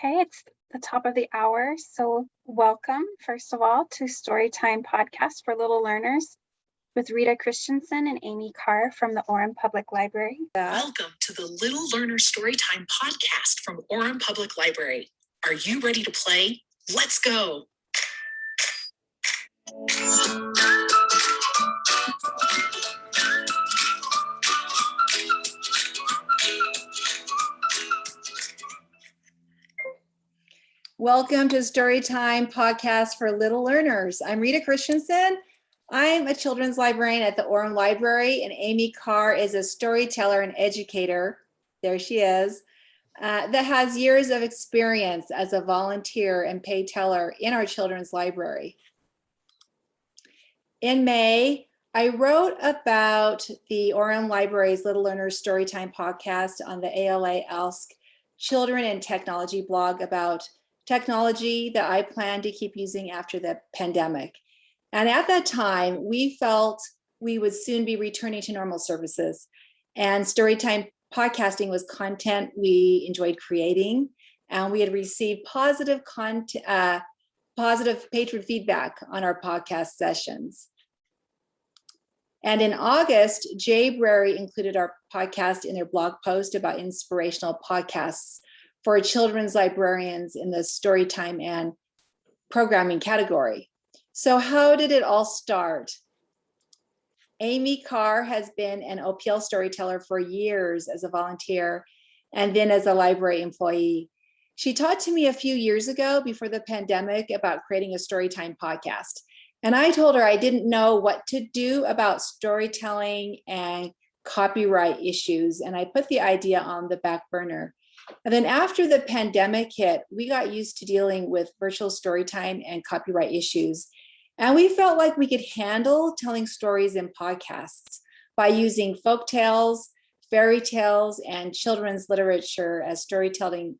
Okay, it's the top of the hour, so welcome, first of all, to Storytime Podcast for Little Learners with Rita Christensen and Amy Carr from the Orem Public Library. Welcome to the Little Learners Storytime Podcast from Orem Public Library. Are you ready to play? Let's go! Welcome to Storytime Podcast for Little Learners. I'm Rita Christensen. I'm a children's librarian at the Orem Library, and Amy Carr is a storyteller and educator. There she is, that has years of experience as a volunteer and paid teller in our children's library. In May, I wrote about the Orem Library's Little Learners Storytime Podcast on the ALA Ask Children and Technology blog about technology that I plan to keep using after the pandemic. And at that time, we felt we would soon be returning to normal services. And Storytime podcasting was content we enjoyed creating, and we had received positive patron feedback on our podcast sessions. And in August, Librarian included our podcast in their blog post about inspirational podcasts for children's librarians in the Storytime and programming category. So how did it all start? Amy Carr has been an OPL storyteller for years as a volunteer and then as a library employee. She talked to me a few years ago before the pandemic about creating a Storytime podcast. And I told her I didn't know what to do about storytelling and copyright issues. And I put the idea on the back burner. And then after the pandemic hit, we got used to dealing with virtual storytime and copyright issues. And we felt like we could handle telling stories in podcasts by using folk tales, fairy tales, and children's literature as storytelling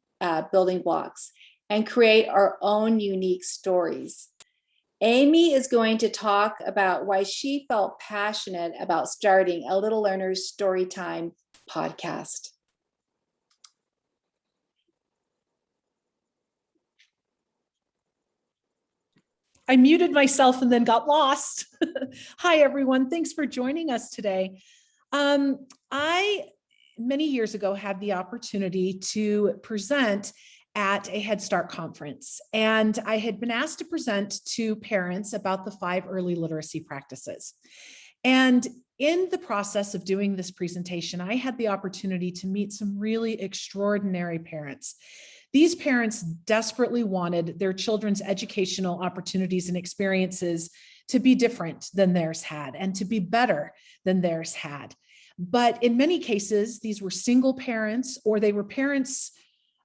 building blocks and create our own unique stories. Amy is going to talk about why she felt passionate about starting a Little Learners Storytime podcast. I muted myself and then got lost. Hi, everyone. Thanks for joining us today. I, many years ago, had the opportunity to present at a Head Start conference, and I had been asked to present to parents about the 5 early literacy practices. And in the process of doing this presentation, I had the opportunity to meet some really extraordinary parents. These parents desperately wanted their children's educational opportunities and experiences to be different than theirs had and to be better than theirs had. But in many cases, these were single parents, or they were parents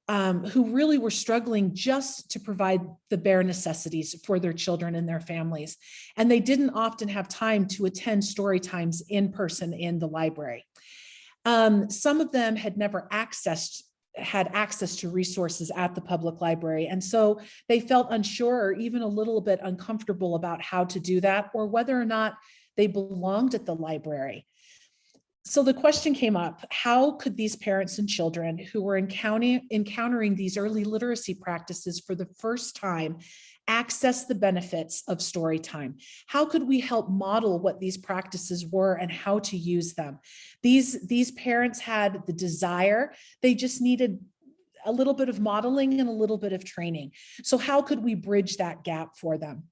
who really were struggling just to provide the bare necessities for their children and their families. And they didn't often have time to attend story times in person in the library. Some of them had never had access to resources at the public library. And so they felt unsure or even a little bit uncomfortable about how to do that or whether or not they belonged at the library. So the question came up, how could these parents and children who were encountering these early literacy practices for the first time access the benefits of story time? How could we help model what these practices were and how to use them? These parents had the desire, they just needed a little bit of modeling and a little bit of training. So how could we bridge that gap for them?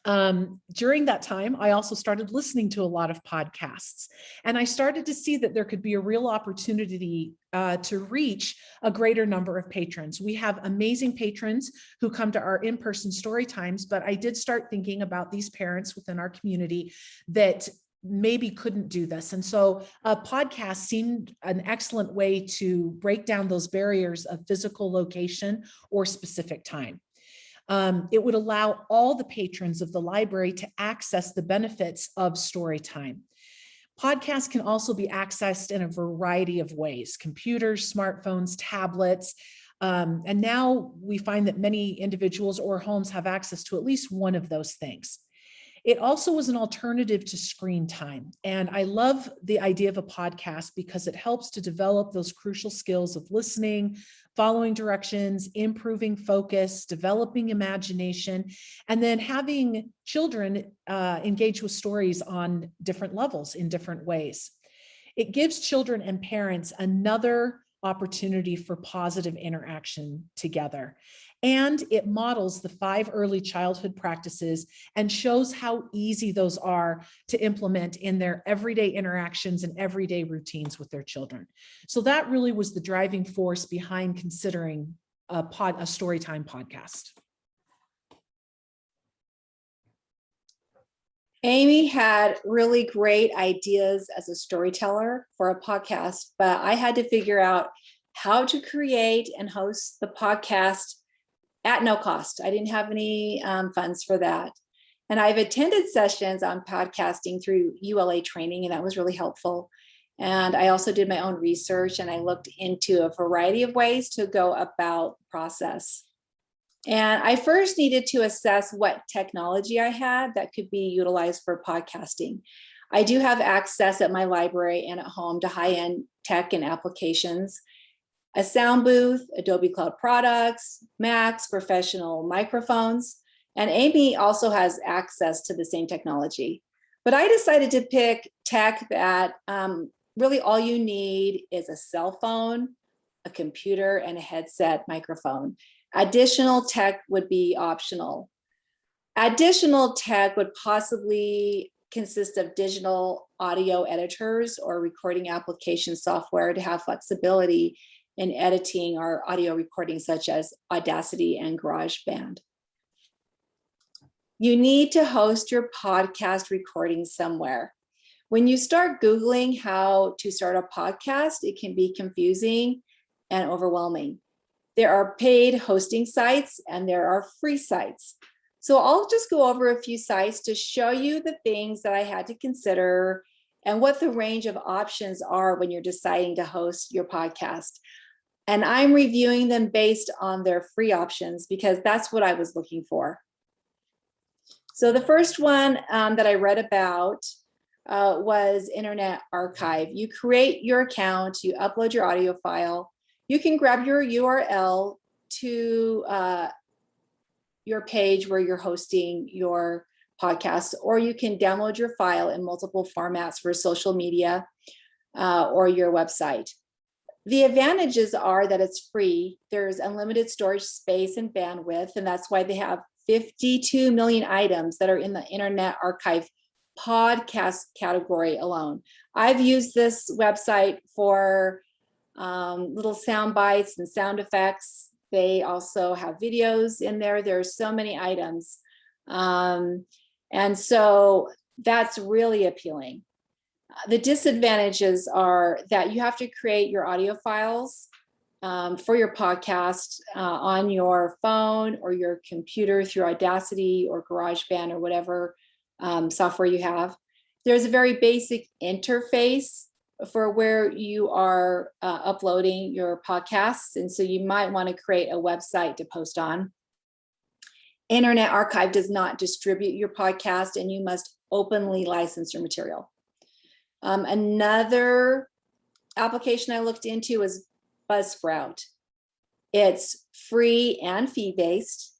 During that time, I also started listening to a lot of podcasts, and I started to see that there could be a real opportunity to reach a greater number of patrons. We have amazing patrons who come to our in-person story times, but I did start thinking about these parents within our community that maybe couldn't do this. And so a podcast seemed an excellent way to break down those barriers of physical location or specific time. It would allow all the patrons of the library to access the benefits of story time. Podcasts can also be accessed in a variety of ways: computers, smartphones, tablets. And now we find that many individuals or homes have access to at least one of those things. It also was an alternative to screen time. And I love the idea of a podcast because it helps to develop those crucial skills of listening, following directions, improving focus, developing imagination, and then having children engage with stories on different levels in different ways. It gives children and parents another opportunity for positive interaction together. And it models the 5 early childhood practices and shows how easy those are to implement in their everyday interactions and everyday routines with their children. So that really was the driving force behind considering a Storytime podcast. Amy had really great ideas as a storyteller for a podcast, but I had to figure out how to create and host the podcast at no cost. I didn't have any funds for that. And I've attended sessions on podcasting through ULA training, and that was really helpful. And I also did my own research, and I looked into a variety of ways to go about the process. And I first needed to assess what technology I had that could be utilized for podcasting. I do have access at my library and at home to high-end tech and applications, a sound booth, Adobe Cloud products, Macs, professional microphones, and Amy also has access to the same technology. But I decided to pick tech that really all you need is a cell phone, a computer, and a headset microphone. Additional tech would be optional. Additional tech would possibly consist of digital audio editors or recording application software to have flexibility in editing our audio recordings, such as Audacity and GarageBand. You need to host your podcast recording somewhere. When you start Googling how to start a podcast, it can be confusing and overwhelming. There are paid hosting sites and there are free sites. So I'll just go over a few sites to show you the things that I had to consider and what the range of options are when you're deciding to host your podcast. And I'm reviewing them based on their free options because that's what I was looking for. So the first one that I read about was Internet Archive. You create your account, you upload your audio file, you can grab your URL to your page where you're hosting your podcast, or you can download your file in multiple formats for social media or your website. The advantages are that it's free. There's unlimited storage space and bandwidth, and that's why they have 52 million items that are in the Internet Archive podcast category alone. I've used this website for little sound bites and sound effects. They also have videos in there. There's so many items. And so that's really appealing. The disadvantages are that you have to create your audio files for your podcast on your phone or your computer through Audacity or GarageBand or whatever software you have. There's a very basic interface for where you are uploading your podcasts. And so you might want to create a website to post on. Internet Archive does not distribute your podcast, and you must openly license your material. Another application I looked into was Buzzfrout. It's free and fee-based.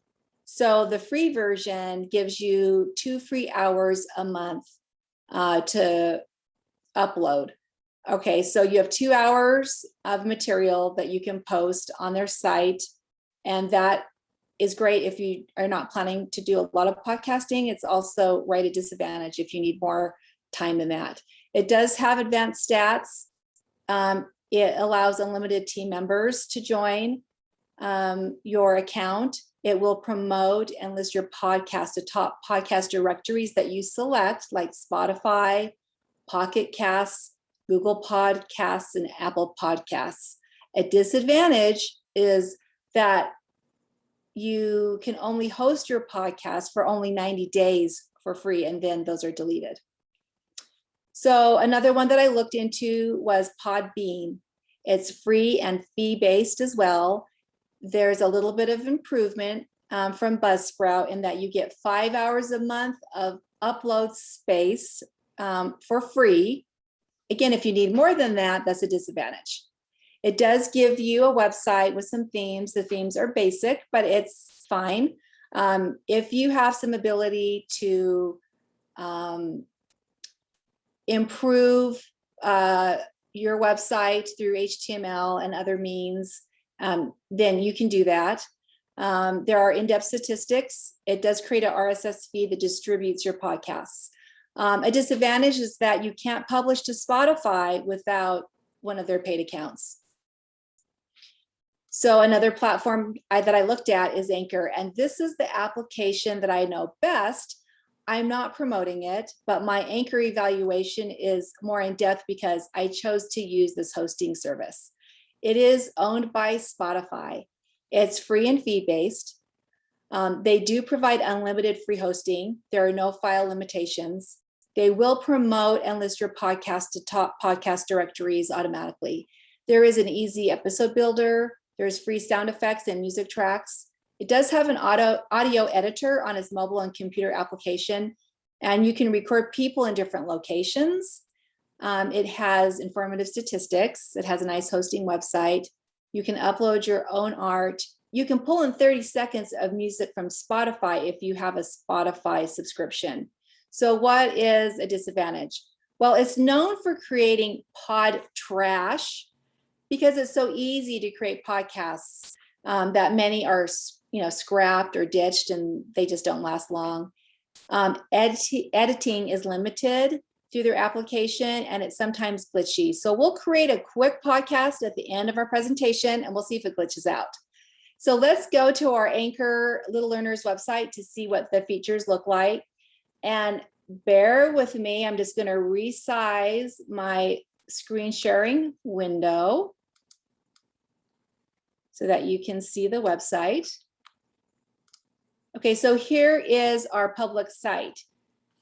So the free version gives you 2 free hours a month to upload. Okay, so you have 2 hours of material that you can post on their site, and that is great if you are not planning to do a lot of podcasting. It's also right at disadvantage if you need more time than that. It does have advanced stats. It allows unlimited team members to join your account. It will promote and list your podcast to top podcast directories that you select, like Spotify, Pocket Casts, Google Podcasts, and Apple Podcasts. A disadvantage is that you can only host your podcast for only 90 days for free, and then those are deleted. So another one that I looked into was Podbean. It's free and fee-based as well. There's a little bit of improvement from Buzzsprout in that you get 5 hours a month of upload space for free. Again, if you need more than that, that's a disadvantage. It does give you a website with some themes. The themes are basic, but it's fine. If you have some ability to improve your website through HTML and other means, then you can do that. There are in-depth statistics. It does create an RSS feed that distributes your podcasts. A disadvantage is that you can't publish to Spotify without one of their paid accounts. So another platform that I looked at is Anchor, and this is the application that I know best. I'm not promoting it, but my Anchor evaluation is more in depth because I chose to use this hosting service. It is owned by Spotify. It's free and fee-based. They do provide unlimited free hosting. There are no file limitations. They will promote and list your podcast to top podcast directories automatically. There is an easy episode builder. There's free sound effects and music tracks. It does have an audio editor on its mobile and computer application, and you can record people in different locations. It has informative statistics. It has a nice hosting website. You can upload your own art. You can pull in 30 seconds of music from Spotify if you have a Spotify subscription. So what is a disadvantage? Well, it's known for creating pod trash because it's so easy to create podcasts that many are, scrapped or ditched and they just don't last long. Editing is limited through their application and it's sometimes glitchy. So we'll create a quick podcast at the end of our presentation and we'll see if it glitches out. So let's go to our Anchor Little Learners website to see what the features look like. And bear with me, I'm just going to resize my screen sharing window so that you can see the website. Okay, so here is our public site.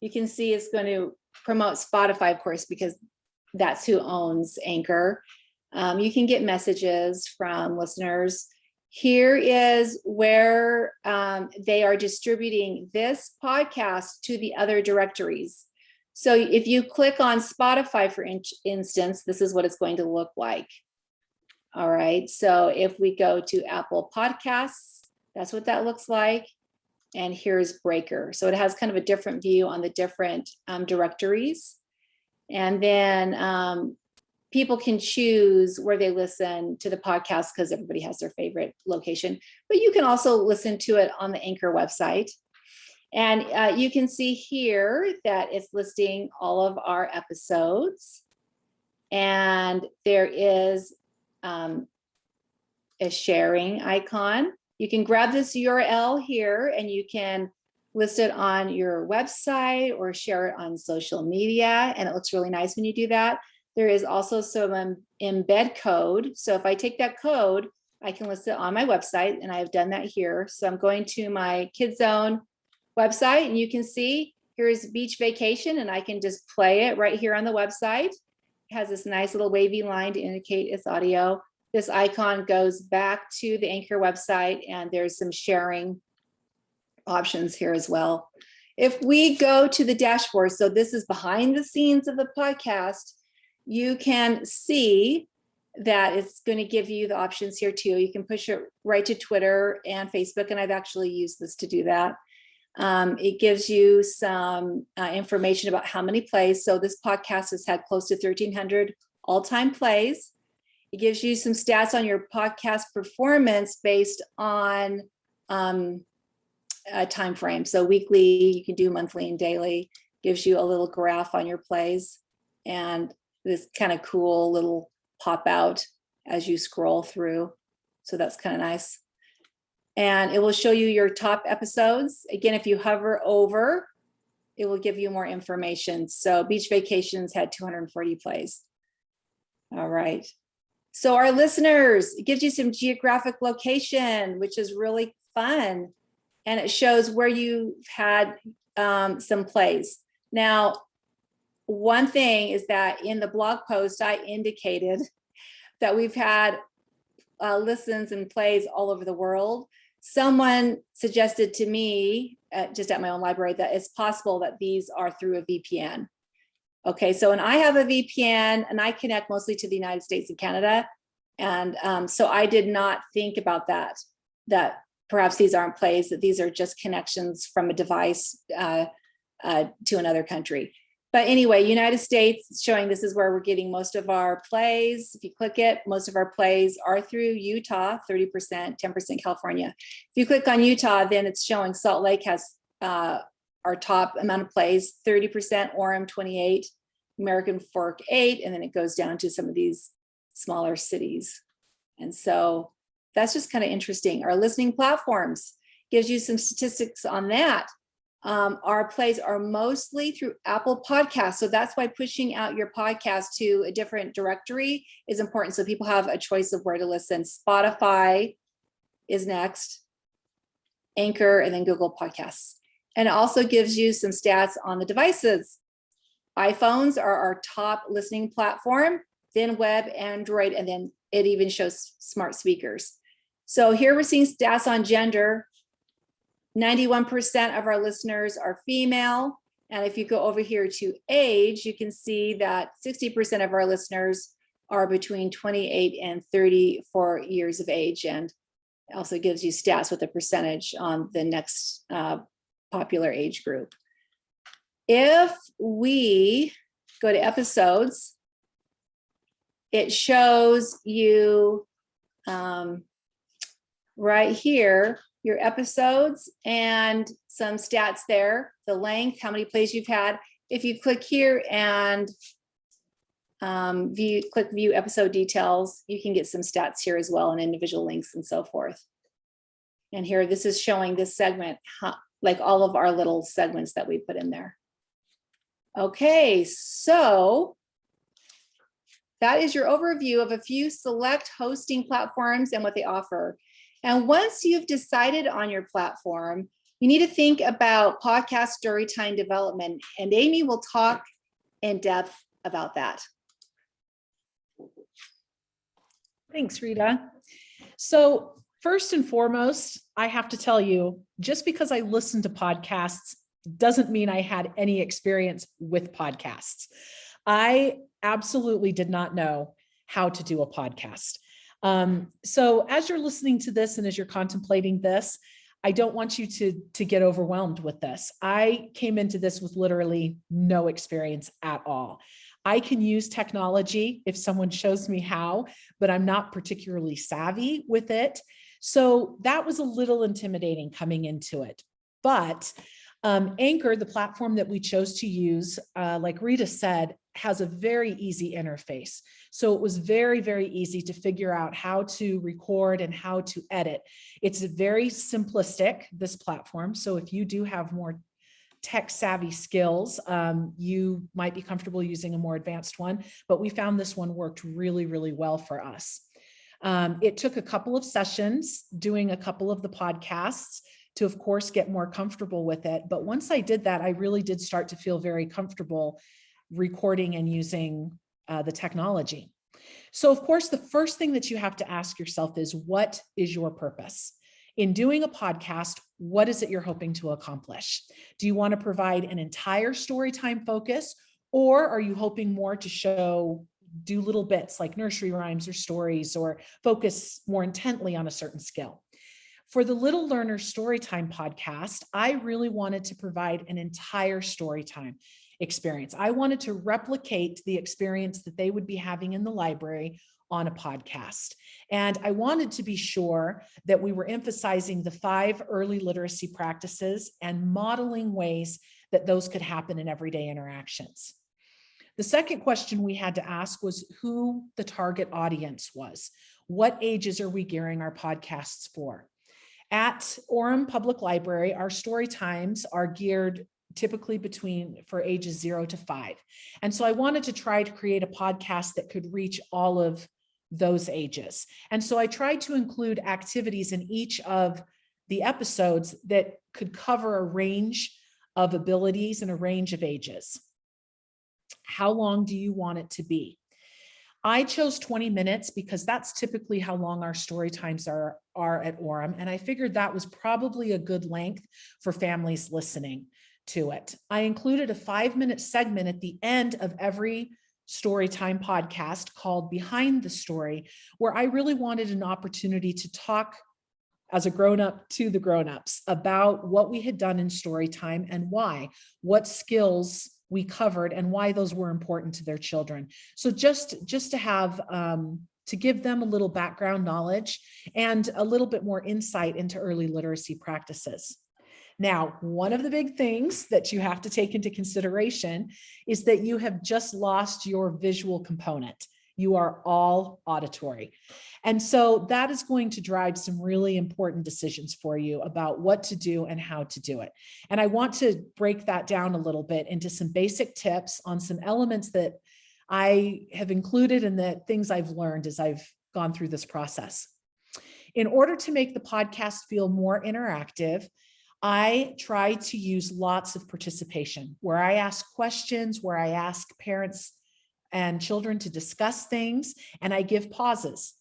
You can see it's going to promote Spotify, of course, because that's who owns Anchor. You can get messages from listeners. Here is where they are distributing this podcast to the other directories. So if you click on Spotify, for instance, this is what it's going to look like. All right, so if we go to Apple Podcasts, that's what that looks like. And here's Breaker. So it has kind of a different view on the different directories. And then people can choose where they listen to the podcast because everybody has their favorite location. But you can also listen to it on the Anchor website. And you can see here that it's listing all of our episodes. And there is a sharing icon. You can grab this URL here and you can list it on your website or share it on social media. And it looks really nice when you do that. There is also some embed code. So if I take that code, I can list it on my website and I've done that here. So I'm going to my Kids Zone website and you can see here's beach vacation and I can just play it right here on the website. It has this nice little wavy line to indicate it's audio. This icon goes back to the Anchor website and there's some sharing options here as well. If we go to the dashboard, so this is behind the scenes of the podcast, you can see that it's going to give you the options here too. You can push it right to Twitter and Facebook, and I've actually used this to do that. It gives you some information about how many plays. So this podcast has had close to 1,300 all-time plays. It gives you some stats on your podcast performance based on a time frame. So weekly, you can do monthly and daily. Gives you a little graph on your plays and this kind of cool little pop out as you scroll through. So that's kind of nice. And it will show you your top episodes. Again, if you hover over, it will give you more information. So Beach Vacations had 240 plays. All right. So our listeners, it gives you some geographic location, which is really fun. And it shows where you've had some plays. Now, one thing is that in the blog post, I indicated that we've had listens and plays all over the world. Someone suggested to me just at my own library, that it's possible that these are through a VPN. Okay, so and I have a VPN and I connect mostly to the United States and Canada. And so I did not think about that perhaps these aren't plays, that these are just connections from a device to another country. But anyway, United States showing this is where we're getting most of our plays. If you click it, most of our plays are through Utah, 30%, 10% California. If you click on Utah, then it's showing Salt Lake has our top amount of plays, 30%, Orem 28, American Fork 8, and then it goes down to some of these smaller cities. And so that's just kind of interesting. Our listening platforms gives you some statistics on that. Our plays are mostly through Apple Podcasts. So that's why pushing out your podcast to a different directory is important. So people have a choice of where to listen. Spotify is next, Anchor, and then Google Podcasts. And it also gives you some stats on the devices. iPhones are our top listening platform, then web, Android, and then it even shows smart speakers. So here we're seeing stats on gender. 91% of our listeners are female. And if you go over here to age, you can see that 60% of our listeners are between 28 and 34 years of age. And it also gives you stats with a percentage on the next popular age group. If we go to episodes, it shows you right here, your episodes and some stats there, the length, how many plays you've had. If you click here and click view episode details, you can get some stats here as well and individual links and so forth. And here, this is showing this segment, like all of our little segments that we put in there. Okay, so that is your overview of a few select hosting platforms and what they offer. And once you've decided on your platform, you need to think about podcast storytime development, and Amy will talk in depth about that. Thanks, Rita. So first and foremost, I have to tell you, just because I listen to podcasts doesn't mean I had any experience with podcasts. I absolutely did not know how to do a podcast. So as you're listening to this and as you're contemplating this, I don't want you to get overwhelmed with this. I came into this with literally no experience at all. I can use technology if someone shows me how, but I'm not particularly savvy with it. So that was a little intimidating coming into it. But Anchor, the platform that we chose to use, like Rita said, has a very easy interface. So it was very, very easy to figure out how to record and how to edit. It's very simplistic, this platform. So if you do have more tech savvy skills, you might be comfortable using a more advanced one, but we found this one worked really, really well for us. It took a couple of sessions doing a couple of the podcasts to, of course, get more comfortable with it. But once I did that, I really did start to feel very comfortable recording and using the technology. So, of course, the first thing that you have to ask yourself is, what is your purpose? In doing a podcast, what is it you're hoping to accomplish? Do you want to provide an entire storytime focus, or are you hoping more to do little bits like nursery rhymes or stories, or focus more intently on a certain skill? For the Little Learners Storytime Podcast, I really wanted to provide an entire storytime experience. I wanted to replicate the experience that they would be having in the library on a podcast. And I wanted to be sure that we were emphasizing the 5 early literacy practices and modeling ways that those could happen in everyday interactions. The second question we had to ask was who the target audience was. What ages are we gearing our podcasts for? At Orem Public Library, our story times are geared typically for ages 0 to 5. And so I wanted to try to create a podcast that could reach all of those ages. And so I tried to include activities in each of the episodes that could cover a range of abilities and a range of ages. How long do you want it to be? I chose 20 minutes because that's typically how long our story times are at Orem. And I figured that was probably a good length for families listening to it. I included a 5-minute segment at the end of every Storytime podcast called Behind the Story, where I really wanted an opportunity to talk as a grown-up to the grown-ups about what we had done in Storytime and why, what skills we covered and why those were important to their children. So just to have, to give them a little background knowledge and a little bit more insight into early literacy practices. Now, one of the big things that you have to take into consideration is that you have just lost your visual component. You are all auditory. And so that is going to drive some really important decisions for you about what to do and how to do it. And I want to break that down a little bit into some basic tips on some elements that I have included and the things I've learned as I've gone through this process. In order to make the podcast feel more interactive, I try to use lots of participation where I ask questions, where I ask parents and children to discuss things, and I give pauses,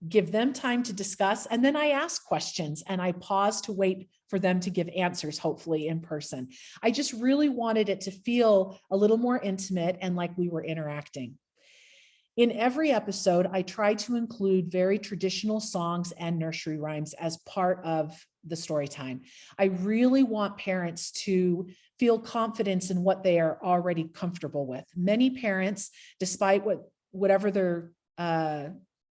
give them time to discuss, and then I ask questions and I pause to wait for them to give answers, hopefully in person. I just really wanted it to feel a little more intimate and like we were interacting. In every episode, I try to include very traditional songs and nursery rhymes as part of the story time. I really want parents to feel confidence in what they are already comfortable with. Many parents, despite whatever their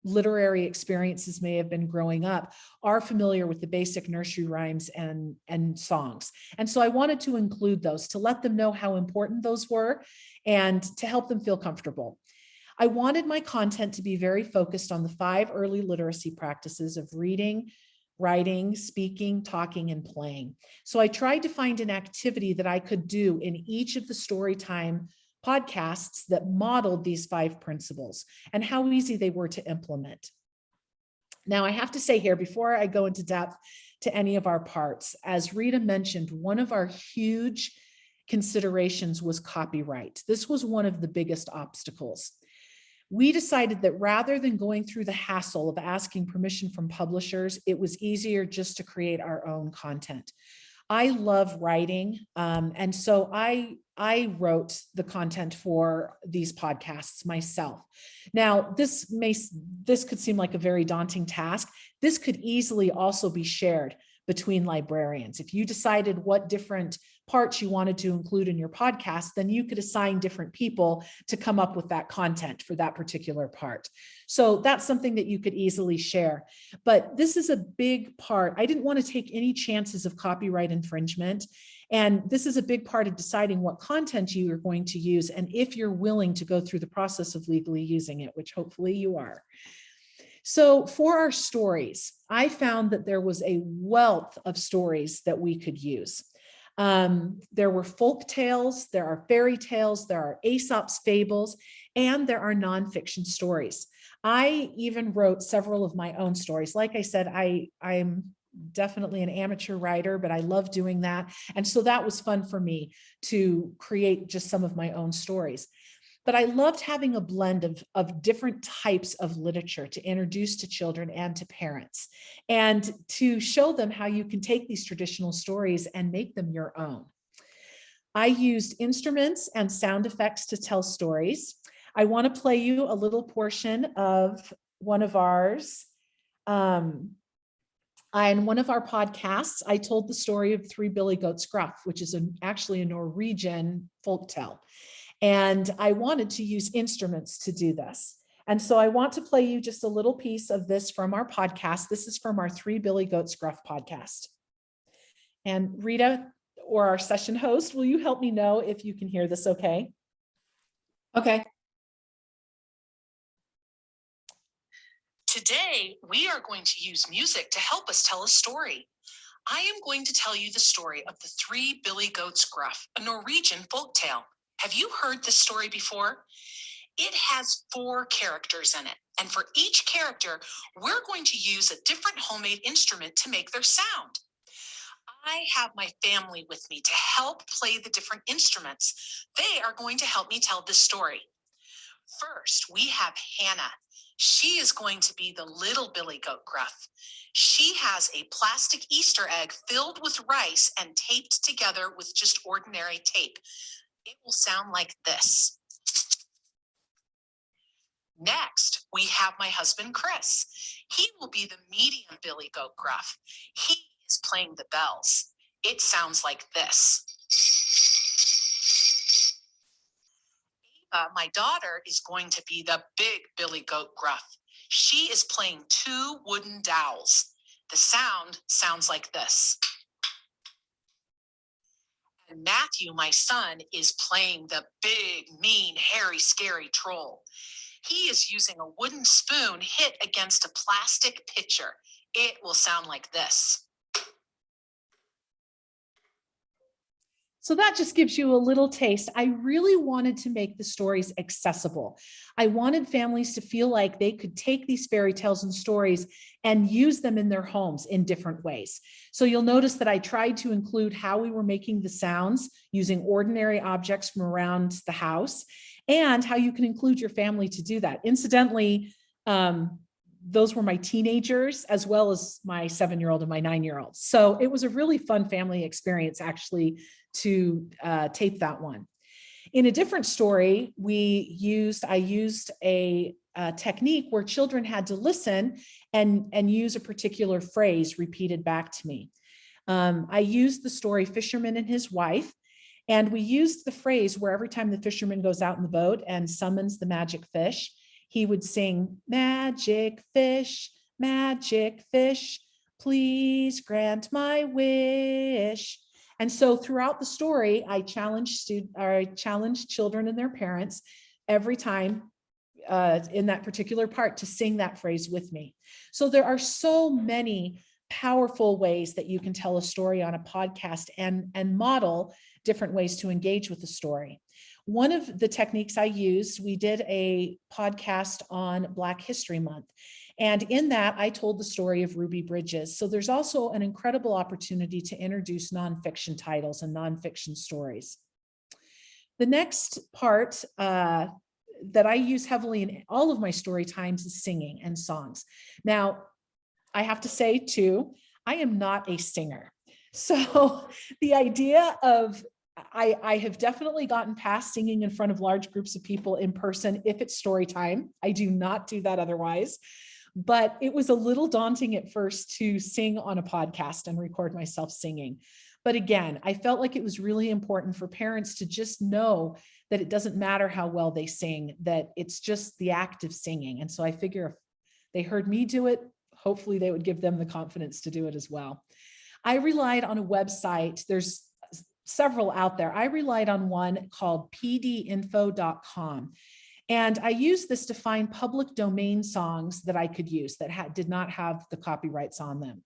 literary experiences may have been growing up, are familiar with the basic nursery rhymes and songs. And so I wanted to include those to let them know how important those were and to help them feel comfortable. I wanted my content to be very focused on the 5 early literacy practices of reading, writing, speaking, talking, and playing. So I tried to find an activity that I could do in each of the Storytime podcasts that modeled these 5 principles and how easy they were to implement. Now, I have to say here, before I go into depth to any of our parts, as Rita mentioned, one of our huge considerations was copyright. This was one of the biggest obstacles. We decided that rather than going through the hassle of asking permission from publishers, it was easier just to create our own content. I love writing, and so I wrote the content for these podcasts myself. Now, this could seem like a very daunting task. This could easily also be shared between librarians. If you decided what different parts you wanted to include in your podcast, then you could assign different people to come up with that content for that particular part. So that's something that you could easily share. But this is a big part. I didn't want to take any chances of copyright infringement. And this is a big part of deciding what content you are going to use and if you're willing to go through the process of legally using it, which hopefully you are. So for our stories, I found that there was a wealth of stories that we could use. There were folk tales, there are fairy tales, there are Aesop's fables, and there are nonfiction stories. I even wrote several of my own stories. Like I said, I'm definitely an amateur writer, but I love doing that. And so that was fun for me to create just some of my own stories. But I loved having a blend of different types of literature to introduce to children and to parents, and to show them how you can take these traditional stories and make them your own. I used instruments and sound effects to tell stories. I want to play you a little portion of one of ours. In one of our podcasts, I told the story of 3 Billy Goats Gruff, which is actually a Norwegian folktale. And I wanted to use instruments to do this. And so I want to play you just a little piece of this from our podcast. This is from our 3 Billy Goats Gruff podcast. And Rita, or our session host, will you help me know if you can hear this okay? Okay. Today, we are going to use music to help us tell a story. I am going to tell you the story of the 3 Billy Goats Gruff, a Norwegian folktale. Have you heard this story before? It has 4 characters in it, and for each character, we're going to use a different homemade instrument to make their sound. I have my family with me to help play the different instruments. They are going to help me tell this story. First, we have Hannah. She is going to be the little Billy Goat Gruff. She has a plastic Easter egg filled with rice and taped together with just ordinary tape. It will sound like this. Next, we have my husband, Chris. He will be the medium Billy Goat Gruff. He is playing the bells. It sounds like this. My daughter is going to be the big Billy Goat Gruff. She is playing 2 wooden dowels. The sound sounds like this. And Matthew, my son, is playing the big, mean, hairy, scary troll. He is using a wooden spoon hit against a plastic pitcher. It will sound like this. So that just gives you a little taste. I really wanted to make the stories accessible. I wanted families to feel like they could take these fairy tales and stories and use them in their homes in different ways. So you'll notice that I tried to include how we were making the sounds using ordinary objects from around the house, and how you can include your family to do that. Incidentally, those were my teenagers as well as my 7-year-old and my 9-year-old. So it was a really fun family experience actually to tape that one. In a different story, I used a technique where children had to listen and use a particular phrase repeated back to me. I used the story Fisherman and His Wife, and we used the phrase where every time the fisherman goes out in the boat and summons the magic fish, he would sing, magic fish, please grant my wish. And so throughout the story, I challenged children and their parents every time in that particular part to sing that phrase with me. So there are so many powerful ways that you can tell a story on a podcast and model different ways to engage with the story. One of the techniques I used, we did a podcast on Black History Month. And in that, I told the story of Ruby Bridges. So there's also an incredible opportunity to introduce nonfiction titles and nonfiction stories. The next part that I use heavily in all of my story times is singing and songs. Now, I have to say too, I am not a singer. So the idea of, I have definitely gotten past singing in front of large groups of people in person if it's story time. I do not do that otherwise. But it was a little daunting at first to sing on a podcast and record myself singing. But again, I felt like it was really important for parents to just know that it doesn't matter how well they sing, that it's just the act of singing. And so I figure if they heard me do it, hopefully they would give them the confidence to do it as well. I relied on a website. There's several out there. I relied on one called pdinfo.com. And I used this to find public domain songs that I could use that did not have the copyrights on them.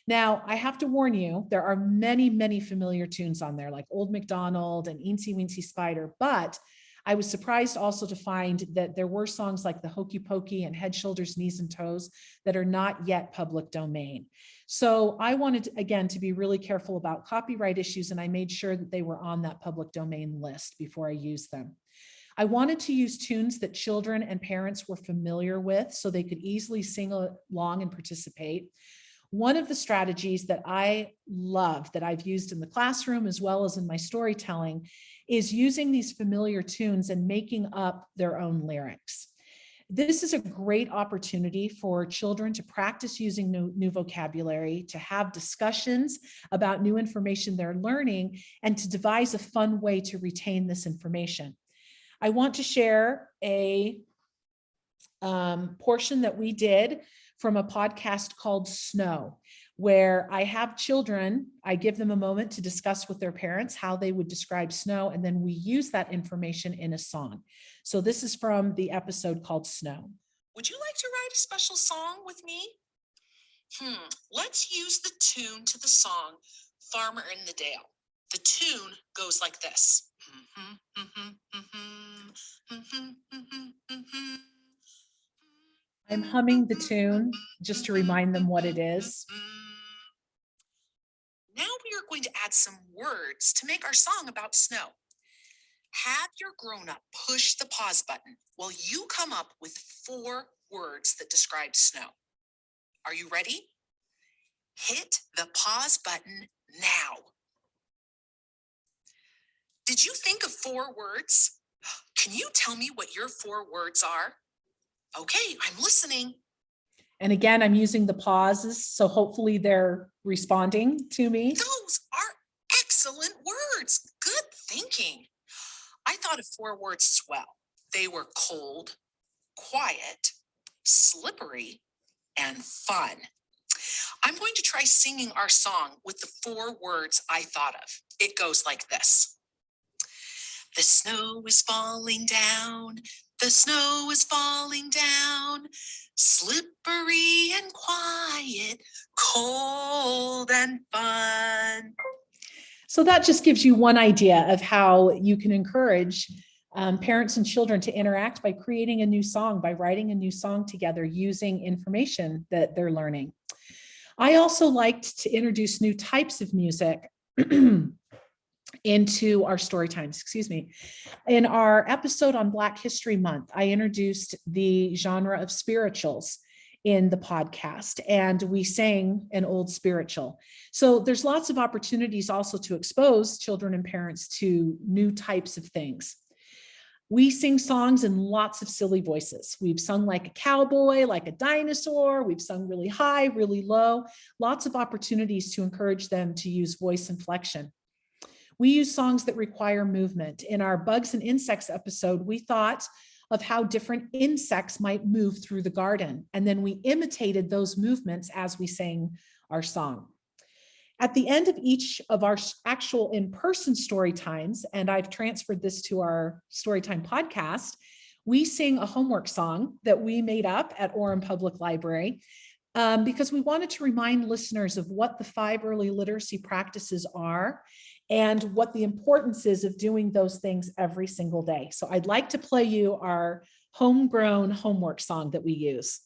Now, I have to warn you, there are many, many familiar tunes on there, like Old MacDonald and Eensy Weensy Spider, but I was surprised also to find that there were songs like the Hokey Pokey and Head, Shoulders, Knees, and Toes that are not yet public domain. So I wanted, again, to be really careful about copyright issues, and I made sure that they were on that public domain list before I used them. I wanted to use tunes that children and parents were familiar with so they could easily sing along and participate. One of the strategies that I love that I've used in the classroom as well as in my storytelling is using these familiar tunes and making up their own lyrics. This is a great opportunity for children to practice using new vocabulary, to have discussions about new information they're learning, and to devise a fun way to retain this information. I want to share a portion that we did from a podcast called Snow, where I have children, I give them a moment to discuss with their parents how they would describe snow, and then we use that information in a song. So this is from the episode called Snow. Would you like to write a special song with me? Let's use the tune to the song Farmer in the Dale. The tune goes like this. I'm humming the tune just to remind them what it is. Now we are going to add some words to make our song about snow. Have your grown-up push the pause button while you come up with 4 words that describe snow. Are you ready? Hit the pause button now. Did you think of 4 words? Can you tell me what your 4 words are? Okay, I'm listening. And again, I'm using the pauses, so hopefully they're responding to me. Those are excellent words. Good thinking. I thought of 4 words as well. They were cold, quiet, slippery, and fun. I'm going to try singing our song with the 4 words I thought of. It goes like this. The snow is falling down. The snow is falling down. Slippery and quiet, cold and fun. So that just gives you one idea of how you can encourage parents and children to interact by creating a new song, by writing a new song together using information that they're learning. I also liked to introduce new types of music into our story times, In our episode on Black History Month, I introduced the genre of spirituals in the podcast, and we sang an old spiritual. So there's lots of opportunities also to expose children and parents to new types of things. We sing songs in lots of silly voices. We've sung like a cowboy, like a dinosaur. We've sung really high, really low, lots of opportunities to encourage them to use voice inflection. We use songs that require movement. In our bugs and insects episode, we thought of how different insects might move through the garden. And then we imitated those movements as we sang our song. At the end of each of our actual in-person story times, and I've transferred this to our Storytime podcast, we sing a homework song that we made up at Orem Public Library because we wanted to remind listeners of what the 5 early literacy practices are and what the importance is of doing those things every single day. So I'd like to play you our homegrown homework song that we use.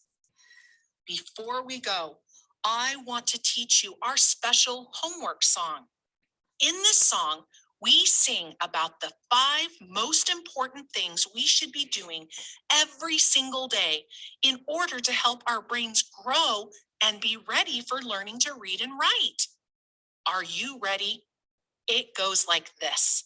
Before we go, I want to teach you our special homework song. In this song, we sing about the 5 most important things we should be doing every single day in order to help our brains grow and be ready for learning to read and write. Are you ready? It goes like this.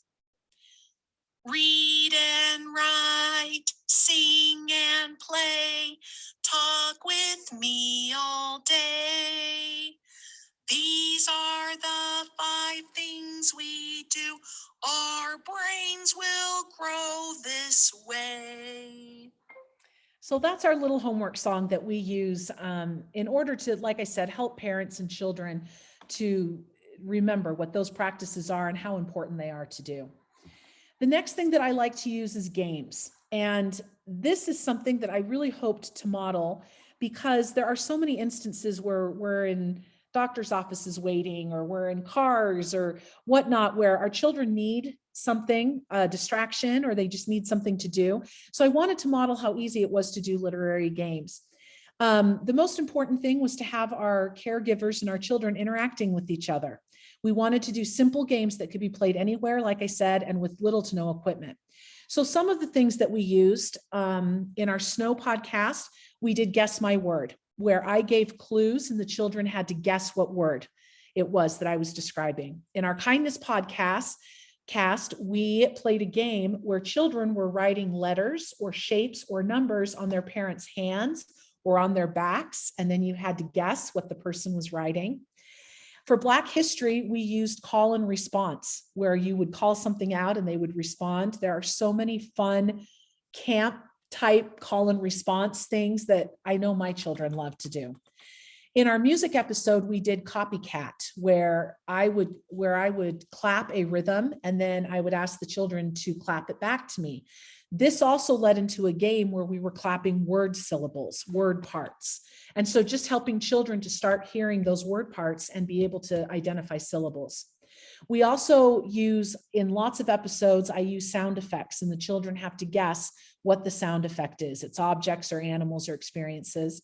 Read and write, sing and play, talk with me all day. These are the 5 things we do. Our brains will grow this way. So that's our little homework song that we use in order to, like I said, help parents and children to remember what those practices are and how important they are to do. The next thing that I like to use is games. And this is something that I really hoped to model because there are so many instances where we're in doctor's offices waiting, or we're in cars or whatnot, where our children need something, a distraction, or they just need something to do. So I wanted to model how easy it was to do literary games. The most important thing was to have our caregivers and our children interacting with each other. We wanted to do simple games that could be played anywhere, like I said, and with little to no equipment. So some of the things that we used in our snow podcast, we did Guess My Word, where I gave clues and the children had to guess what word it was that I was describing. In our kindness podcast, we played a game where children were writing letters or shapes or numbers on their parents' hands or on their backs, and then you had to guess what the person was writing. For Black History, we used call and response, where you would call something out and they would respond. There are so many fun camp type call and response things that I know my children love to do. In our music episode, we did copycat, where I would clap a rhythm and then I would ask the children to clap it back to me. This also led into a game where we were clapping word syllables, word parts. And so just helping children to start hearing those word parts and be able to identify syllables. We also use, in lots of episodes, I use sound effects, and the children have to guess what the sound effect is. It's objects or animals or experiences.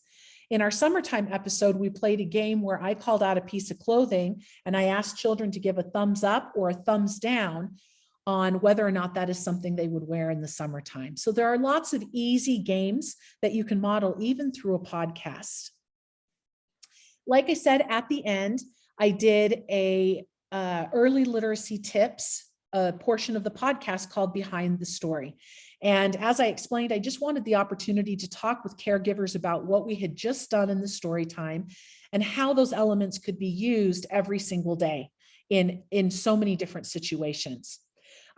In our summertime episode, we played a game where I called out a piece of clothing and I asked children to give a thumbs up or a thumbs down on whether or not that is something they would wear in the summertime. So there are lots of easy games that you can model even through a podcast. Like I said, at the end, I did a early literacy tips, a portion of the podcast called Behind the Story. And as I explained, I just wanted the opportunity to talk with caregivers about what we had just done in the story time and how those elements could be used every single day in so many different situations.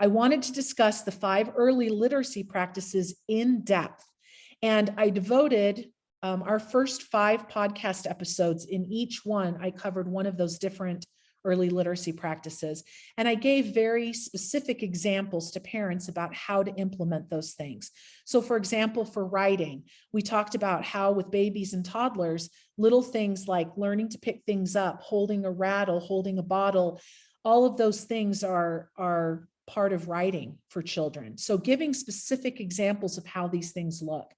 I wanted to discuss the 5 early literacy practices in depth, and I devoted our first 5 podcast episodes. In each one, I covered one of those different early literacy practices, and I gave very specific examples to parents about how to implement those things. So for example, for writing, we talked about how with babies and toddlers, little things like learning to pick things up, holding a rattle, holding a bottle, all of those things are part of writing for children. So giving specific examples of how these things look.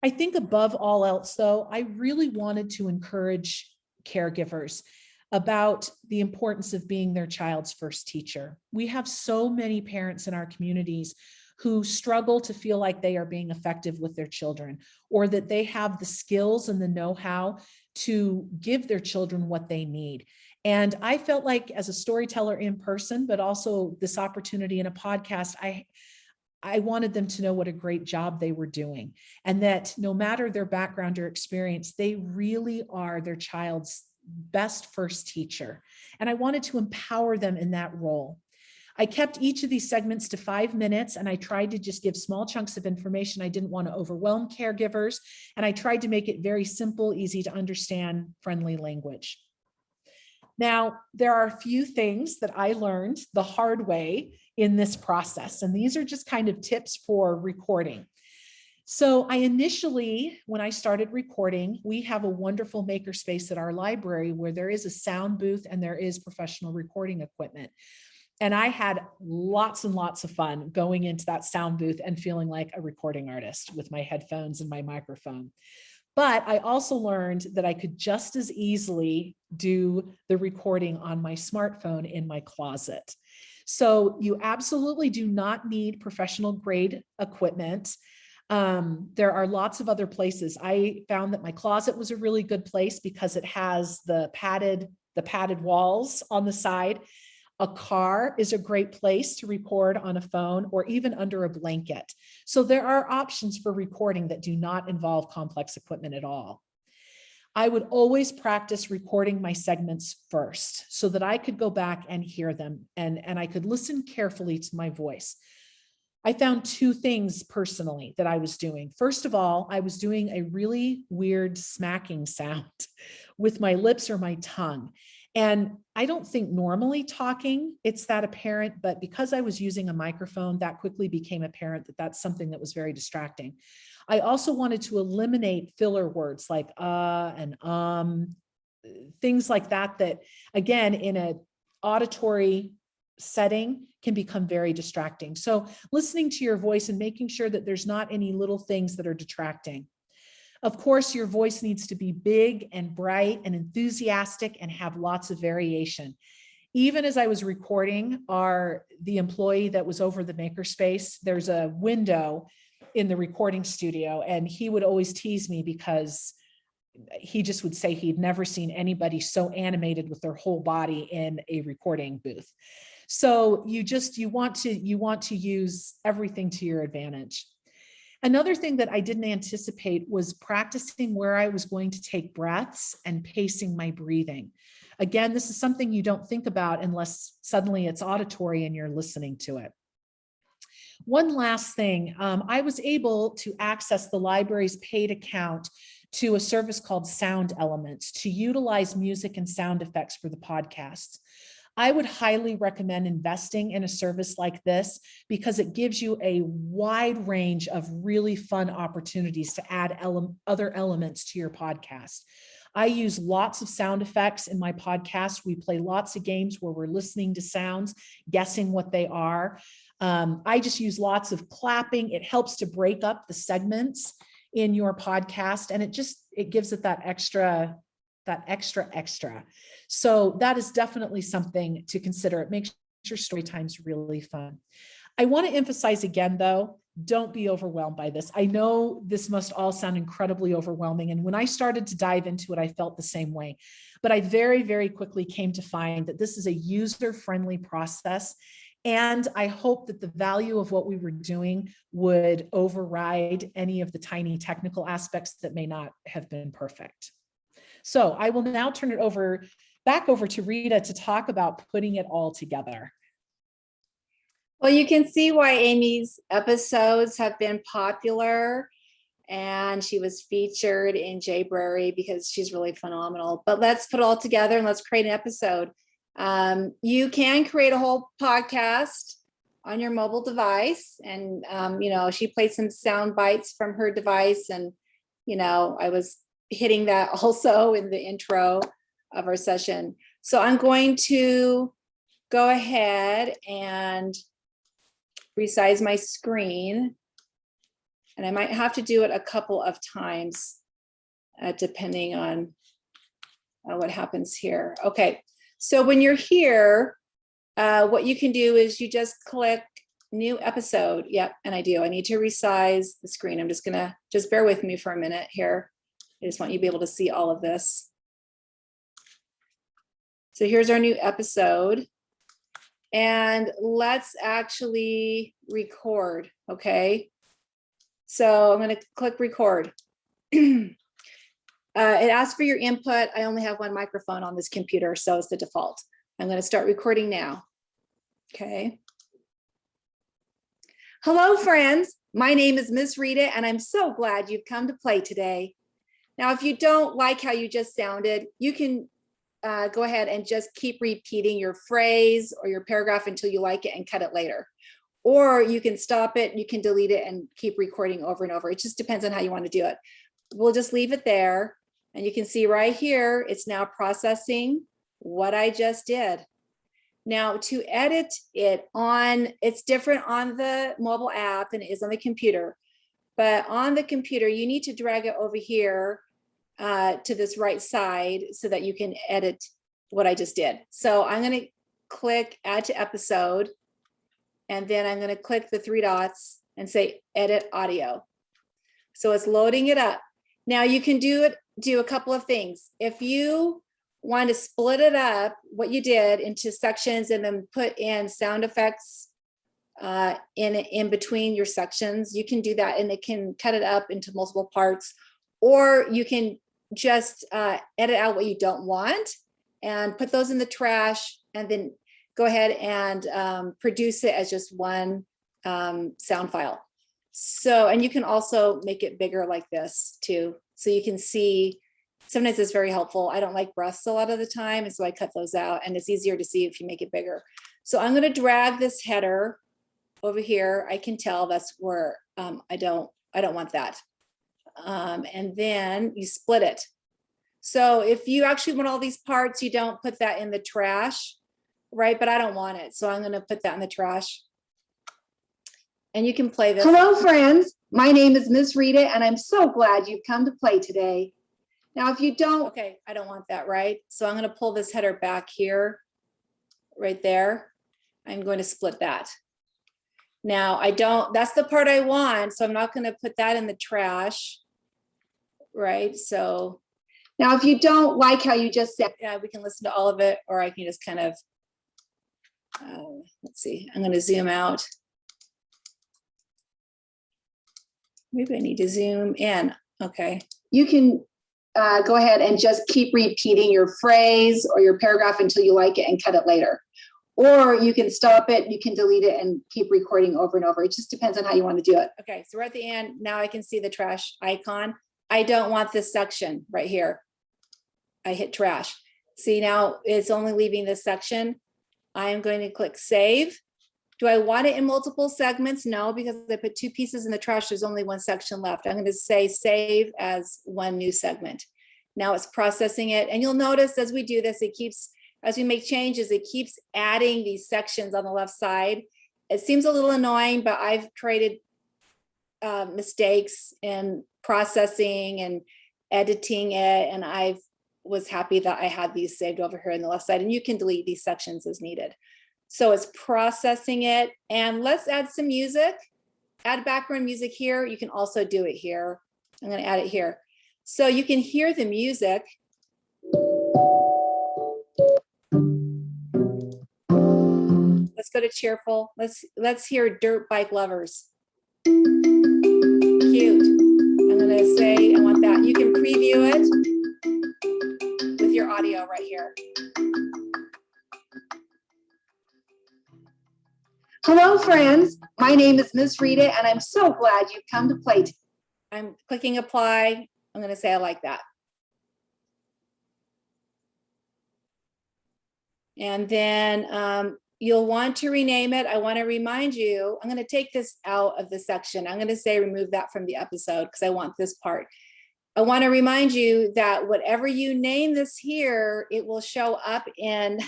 I think above all else, though, I really wanted to encourage caregivers about the importance of being their child's first teacher. We have so many parents in our communities who struggle to feel like they are being effective with their children, or that they have the skills and the know-how to give their children what they need. And I felt like as a storyteller in person, but also this opportunity in a podcast, I wanted them to know what a great job they were doing, and that no matter their background or experience, they really are their child's best first teacher. And I wanted to empower them in that role. I kept each of these segments to 5 minutes, and I tried to just give small chunks of information. I didn't want to overwhelm caregivers, and I tried to make it very simple, easy to understand, friendly language. Now, there are a few things that I learned the hard way in this process, and these are just kind of tips for recording. So I initially, when I started recording, we have a wonderful makerspace at our library where there is a sound booth and there is professional recording equipment. And I had lots and lots of fun going into that sound booth and feeling like a recording artist with my headphones and my microphone. But I also learned that I could just as easily do the recording on my smartphone in my closet. So you absolutely do not need professional grade equipment. There are lots of other places. I found that my closet was a really good place because it has the padded walls on the side. A car is a great place to record on a phone or even under a blanket. So there are options for recording that do not involve complex equipment at all. I would always practice recording my segments first so that I could go back and hear them and I could listen carefully to my voice. I found 2 things personally that I was doing. First of all, I was doing a really weird smacking sound with my lips or my tongue. And I don't think normally talking, it's that apparent, but because I was using a microphone, that quickly became apparent that that's something that was very distracting. I also wanted to eliminate filler words like and things like that, that again, in an auditory setting can become very distracting. So listening to your voice and making sure that there's not any little things that are detracting. Of course, your voice needs to be big and bright and enthusiastic and have lots of variation. Even as I was recording, the employee that was over the makerspace, there's a window in the recording studio, and he would always tease me because he just would say he'd never seen anybody so animated with their whole body in a recording booth. So you want to use everything to your advantage. Another thing that I didn't anticipate was practicing where I was going to take breaths and pacing my breathing. Again, this is something you don't think about unless suddenly it's auditory and you're listening to it. One last thing, I was able to access the library's paid account to a service called Sound Elements to utilize music and sound effects for the podcasts. I would highly recommend investing in a service like this because it gives you a wide range of really fun opportunities to add other elements to your podcast. I use lots of sound effects in my podcast. We play lots of games where we're listening to sounds, guessing what they are. I just use lots of clapping. It helps to break up the segments in your podcast, and it gives it that extra. So that is definitely something to consider. It makes your story times really fun. I want to emphasize again, though, don't be overwhelmed by this. I know this must all sound incredibly overwhelming. And when I started to dive into it, I felt the same way. But I very, very quickly came to find that this is a user-friendly process. And I hope that the value of what we were doing would override any of the tiny technical aspects that may not have been perfect. So I will now turn it back over to Rita to talk about putting it all together. Well, you can see why Amy's episodes have been popular, and she was featured in Jayberry because she's really phenomenal. But let's put it all together and let's create an episode. You can create a whole podcast on your mobile device, and she played some sound bites from her device, and I was hitting that also in the intro of our session. So I'm going to go ahead and resize my screen, and I might have to do it a couple of times depending on what happens here. Okay, so when you're here, what you can do is you just click new episode. Yep, and I do. I need to resize the screen. I'm just bear with me for a minute here. I just want you to be able to see all of this. So here's our new episode. And let's actually record, okay? So I'm going to click record. It asks for your input. I only have one microphone on this computer, so it's the default. I'm going to start recording now. Okay. Hello, friends. My name is Miss Rita, and I'm so glad you've come to play today. Now, if you don't like how you just sounded, you can go ahead and just keep repeating your phrase or your paragraph until you like it and cut it later. Or you can stop it, you can delete it and keep recording over and over. It just depends on how you want to do it. We'll just leave it there. And you can see right here, it's now processing what I just did. Now to edit it it's different on the mobile app than it is on the computer. But on the computer, you need to drag it over here to this right side so that you can edit what I just did. So I'm going to click add to episode, and then I'm going to click the three dots and say edit audio. So it's loading it up. Now you can do a couple of things. If you want to split it up, what you did into sections and then put in sound effects in between your sections, you can do that, and it can cut it up into multiple parts. Or you can just edit out what you don't want and put those in the trash, and then go ahead and produce it as just one sound file. So, and you can also make it bigger like this too. So you can see, sometimes it's very helpful. I don't like breaths a lot of the time, and so I cut those out, and it's easier to see if you make it bigger. So I'm going to drag this header over here. I can tell that's where I don't want that. And then you split it. So if you actually want all these parts, you don't put that in the trash, right? But I don't want it, so I'm going to put that in the trash. And you can play this. Hello, friends. My name is Miss Rita, and I'm so glad you've come to play today. Now, if you don't, okay, I don't want that, right? So I'm going to pull this header back here, right there. I'm going to split that. Now, that's the part I want, so I'm not going to put that in the trash. Right, so now if you don't like how you just said, we can listen to all of it, or I can just kind of, let's see, I'm going to zoom out. Maybe I need to zoom in. Okay, you can go ahead and just keep repeating your phrase or your paragraph until you like it and cut it later. Or you can stop it, you can delete it and keep recording over and over. It just depends on how you want to do it. Okay, so we're at the end. Now I can see the trash icon. I don't want this section right here. I hit trash. See, now it's only leaving this section. I am going to click save. Do I want it in multiple segments? No, because I put two pieces in the trash. There's only one section left. I'm going to say save as one new segment. Now it's processing it. And you'll notice as we do this, as we make changes, it keeps adding these sections on the left side. It seems a little annoying, but I've created mistakes in processing and editing it, and I was happy that I had these saved over here on the left side, and you can delete these sections as needed. So it's processing it. And let's add some music. Add background music here. You can also do it here. I'm going to add it here. So you can hear the music. Let's go to cheerful. Let's hear Dirt Bike Lovers. Cute. I'm going to say, I want that. You can preview it with your audio right here. Hello, friends. My name is Miss Rita, and I'm so glad you've come to play. I'm clicking apply. I'm going to say I like that. And then you'll want to rename it. I want to remind you, I'm going to take this out of the section. I'm going to say remove that from the episode because I want this part. I want to remind you that whatever you name this here, it will show up in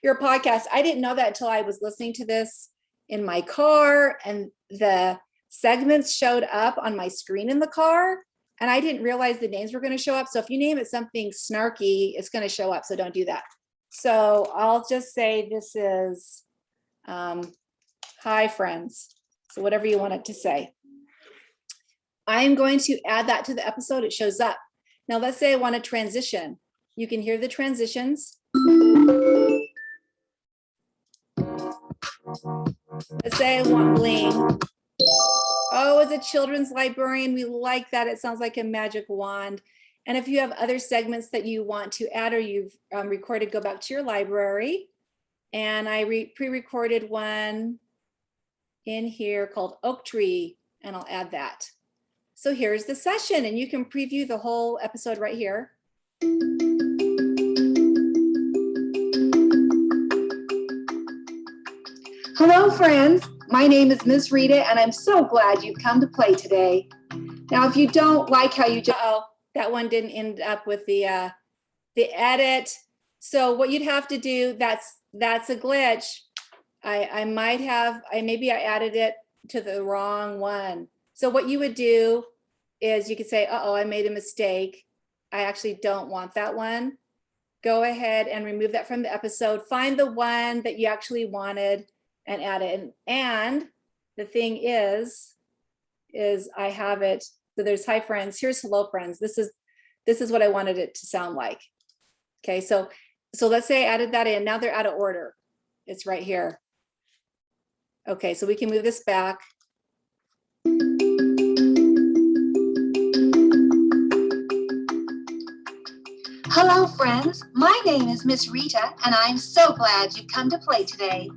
your podcast. I didn't know that until I was listening to this in my car, and the segments showed up on my screen in the car, and I didn't realize the names were going to show up. So if you name it something snarky, it's going to show up. So don't do that. So I'll just say this is hi friends. So whatever you want it to say. I'm going to add that to the episode. It shows up. Now let's say I want to transition. You can hear the transitions. Let's say I want bling. Oh, as a children's librarian, we like that. It sounds like a magic wand. And if you have other segments that you want to add or you've recorded, go back to your library. And I pre-recorded one in here called Oak Tree, and I'll add that. So here's the session, and you can preview the whole episode right here. Hello, friends. My name is Miss Rita, and I'm so glad you've come to play today. Now, if you don't like how you that one didn't end up with the edit. So what you'd have to do, that's a glitch. Maybe I added it to the wrong one. So what you would do is you could say, uh-oh, I made a mistake. I actually don't want that one. Go ahead and remove that from the episode. Find the one that you actually wanted and add it. And the thing is I have it. So there's hi friends. Here's hello friends. This is what I wanted it to sound like. Okay, so let's say I added that in. Now they're out of order. It's right here. Okay, so we can move this back. Hello, friends. My name is Miss Rita, and I'm so glad you've come to play today.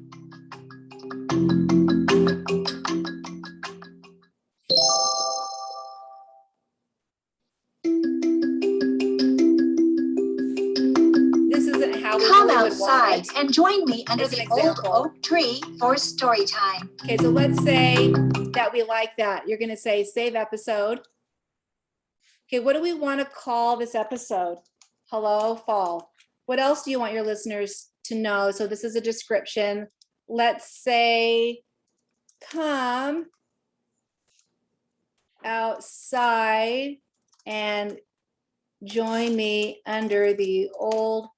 This isn't how we Come really would outside want it. and join me under As an the old example. oak tree for story time. Okay, so let's say that we like that. You're going to say save episode. Okay, what do we want to call this episode? Hello, fall. What else do you want your listeners to know? So this is a description. Let's say, come outside and join me under the old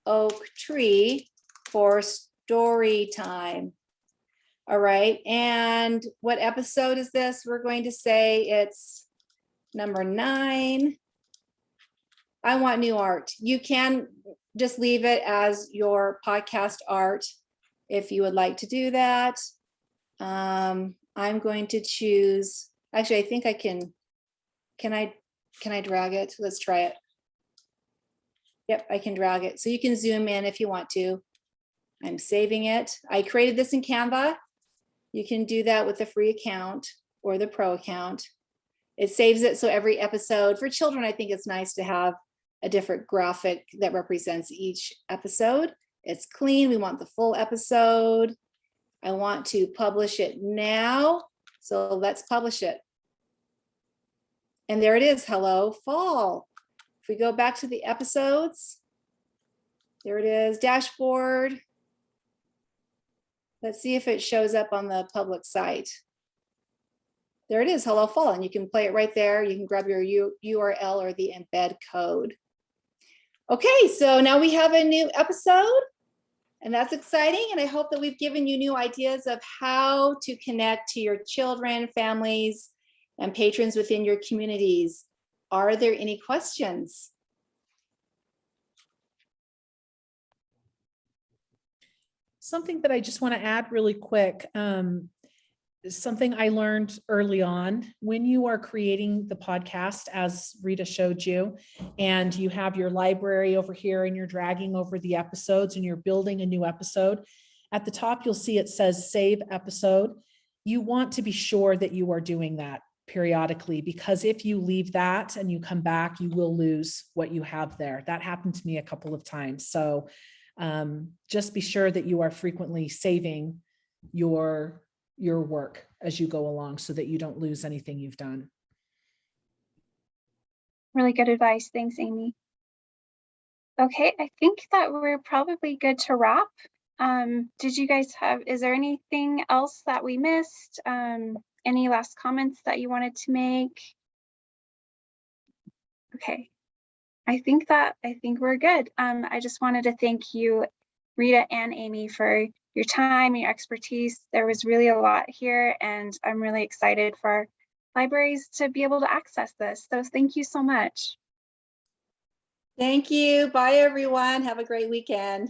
oak tree for story time. All right, and what episode is this? We're going to say it's number 9. I want new art. You can just leave it as your podcast art if you would like to do that. I'm going to choose, actually, I think I can I drag it? Let's try it. Yep, I can drag it. So you can zoom in if you want to. I'm saving it. I created this in Canva. You can do that with the free account or the pro account. It saves it so every episode, for children, I think it's nice to have a different graphic that represents each episode. It's clean. We want the full episode. I want to publish it now. So let's publish it. And there it is. Hello, fall. If we go back to the episodes, there it is, dashboard. Let's see if it shows up on the public site. There it is, hello, fall. And you can play it right there. You can grab your URL or the embed code. Okay, so now we have a new episode. And that's exciting. And I hope that we've given you new ideas of how to connect to your children, families, and patrons within your communities. Are there any questions? Something that I just want to add really quick. Something I learned early on, when you are creating the podcast, as Rita showed you, and you have your library over here and you're dragging over the episodes and you're building a new episode, at the top, you'll see it says save episode. You want to be sure that you are doing that periodically, because if you leave that and you come back, you will lose what you have there. That happened to me a couple of times. So just be sure that you are frequently saving your work as you go along so that you don't lose anything you've done. Really good advice. Thanks, Amy. Okay, I think that we're probably good to wrap. Did you guys is there anything else that we missed? Any last comments that you wanted to make? Okay, I think we're good. I just wanted to thank you, Rita and Amy, for your time, your expertise. There was really a lot here, and I'm really excited for libraries to be able to access this. So thank you so much. Thank you. Bye, everyone. Have a great weekend.